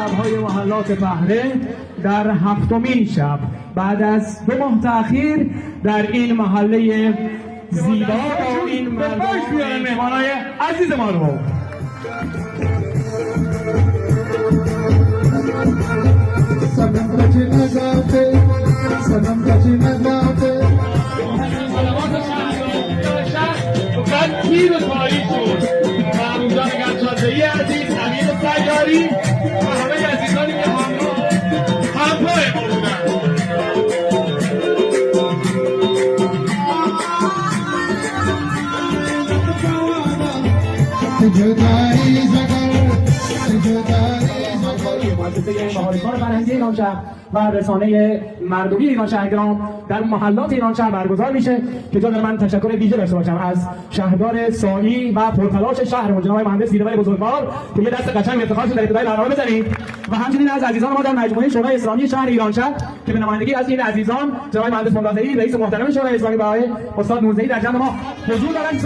شب‌های محلات بهره در 7مین شب بعد از 2 ماه تأخیر در این محله زیبا با این مهمانای عزیز ما رو تیر تاریخ شد محمودان گرچازه‌ای عزیز، امیر سیاری و همه عزیزانی که همراه ما بودند. مؤسسه مهارت‌کار فرهنگی ایران شهر و رسانه مردمی ایران شهرگرام در محلات ایران شهر برگزار میشه که جا من تشکر ویژه داشته باشم از شهردار سائی و پرتلاش شهرمون جناب مهندس دیروار بزرگوار که یه دست قشنگ افتخار در ابتدای برنامه بزنید و همچنین از عزیزان ما در مجموعه شورای اسلامی شهر ایران شهر که به نمایندگی از این عزیزان جناب مهندس مولادی رئیس محترم شورای اسلامی و آقای استاد نورزهی در جمع ما حضور دارند.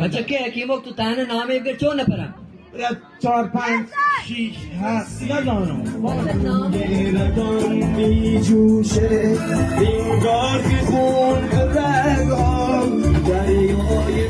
بچه که حکیموک تو تهنه نامه بگر چون نپرم 4 5 6 7 یادانم می جوشه انگار که خون به رگام دریای